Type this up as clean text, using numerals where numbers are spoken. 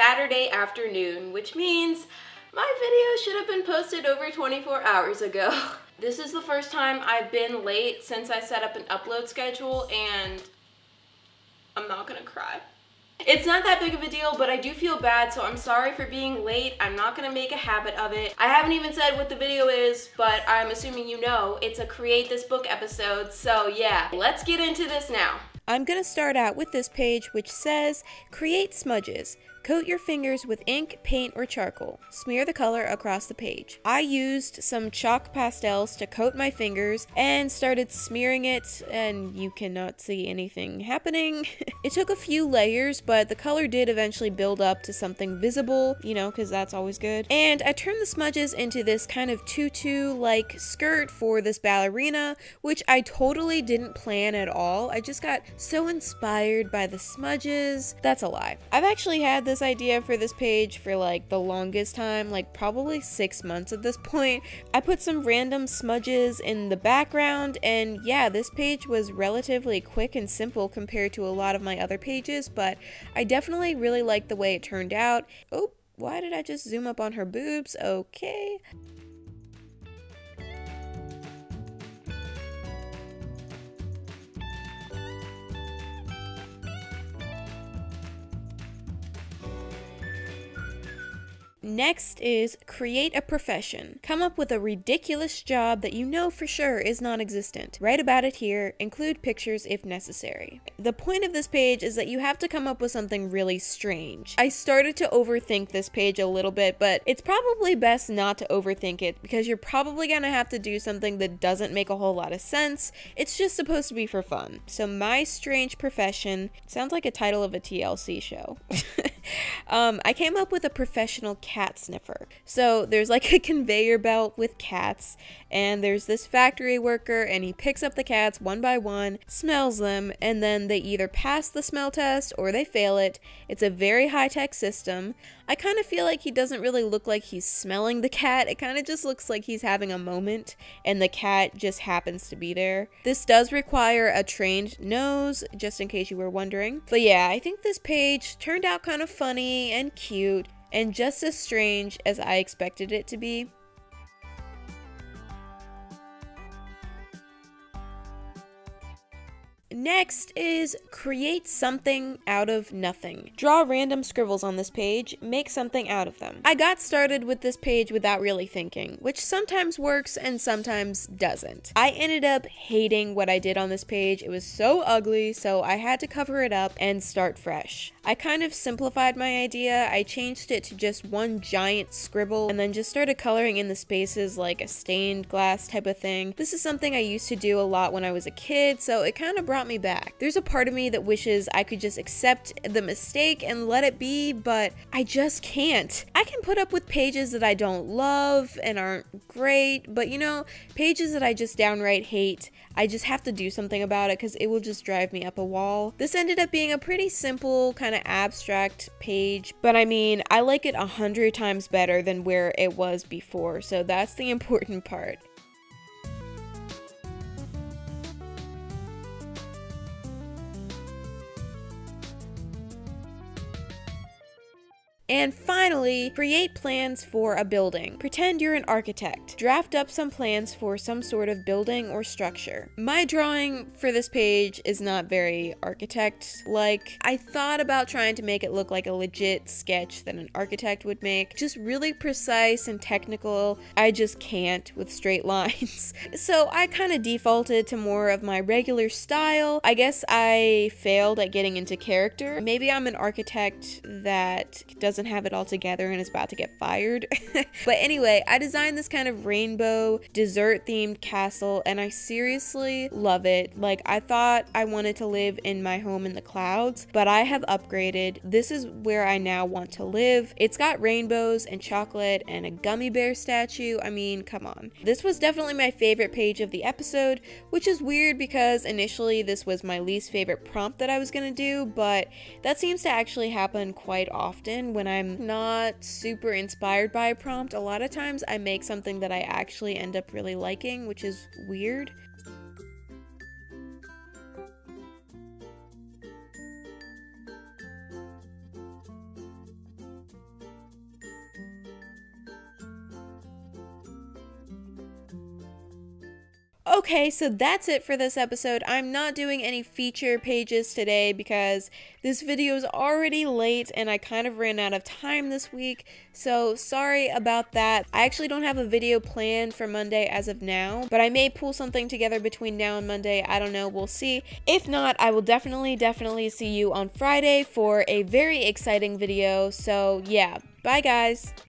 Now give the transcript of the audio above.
Saturday afternoon, which means my video should have been posted over 24 hours ago. This is the first time I've been late since I set up an upload schedule, and I'm not gonna cry. It's not that big of a deal, but I do feel bad, so I'm sorry for being late. I'm not gonna make a habit of it. I haven't even said what the video is, but I'm assuming you know. It's a Create This Book episode, so yeah. Let's get into this now. I'm gonna start out with this page which says, create smudges. Coat your fingers with ink, paint, or charcoal. Smear the color across the page. I used some chalk pastels to coat my fingers and started smearing it, and you cannot see anything happening. It took a few layers, but the color did eventually build up to something visible, you know, because that's always good. And I turned the smudges into this kind of tutu-like skirt for this ballerina, which I totally didn't plan at all. I just got so inspired by the smudges. That's a lie. I've actually had this idea for this page for like the longest time, like probably 6 months at this point. I put some random smudges in the background, and yeah, this page was relatively quick and simple compared to a lot of my other pages, but I definitely really liked the way it turned out. Oh, why did I just zoom up on her boobs? Okay. Next is create a profession. Come up with a ridiculous job that you know for sure is non-existent. Write about it here, include pictures if necessary. The point of this page is that you have to come up with something really strange. I started to overthink this page a little bit, but it's probably best not to overthink it because you're probably gonna have to do something that doesn't make a whole lot of sense. It's just supposed to be for fun. So my strange profession sounds like a title of a TLC show. I came up with a professional cat sniffer. So there's like a conveyor belt with cats, and there's this factory worker, and he picks up the cats one by one, smells them, and then they either pass the smell test or they fail it. It's a very high-tech system. I kind of feel like he doesn't really look like he's smelling the cat. It kind of just looks like he's having a moment and the cat just happens to be there. This does require a trained nose, just in case you were wondering. But yeah, I think this page turned out kind of funny and cute and just as strange as I expected it to be. Next is create something out of nothing. Draw random scribbles on this page, make something out of them. I got started with this page without really thinking, which sometimes works and sometimes doesn't. I ended up hating what I did on this page. It was so ugly, so I had to cover it up and start fresh. I kind of simplified my idea. I changed it to just one giant scribble and then just started coloring in the spaces like a stained glass type of thing. This is something I used to do a lot when I was a kid, so it kind of brought me back. There's a part of me that wishes I could just accept the mistake and let it be, but I just can't. I can put up with pages that I don't love and aren't great, but you know, pages that I just downright hate, I just have to do something about it because it will just drive me up a wall. This ended up being a pretty simple, kind of abstract page, but I mean, I like it 100 times better than where it was before, so that's the important part. And finally, create plans for a building. Pretend you're an architect. Draft up some plans for some sort of building or structure. My drawing for this page is not very architect-like. I thought about trying to make it look like a legit sketch that an architect would make. Just really precise and technical. I just can't with straight lines. So I kind of defaulted to more of my regular style. I guess I failed at getting into character. Maybe I'm an architect that doesn't have it all together and is about to get fired. But anyway, I designed this kind of rainbow dessert themed castle and I seriously love it. Like, I thought I wanted to live in my home in the clouds, but I have upgraded. This is where I now want to live. It's got rainbows and chocolate and a gummy bear statue. I mean, come on. This was definitely my favorite page of the episode, which is weird because initially this was my least favorite prompt that I was gonna do, but that seems to actually happen quite often when I'm not super inspired by a prompt. A lot of times I make something that I actually end up really liking, which is weird. Okay, so that's it for this episode. I'm not doing any feature pages today because this video is already late and I kind of ran out of time this week, so sorry about that. I actually don't have a video planned for Monday as of now, but I may pull something together between now and Monday. I don't know, we'll see. If not, I will definitely see you on Friday for a very exciting video. So yeah, bye guys.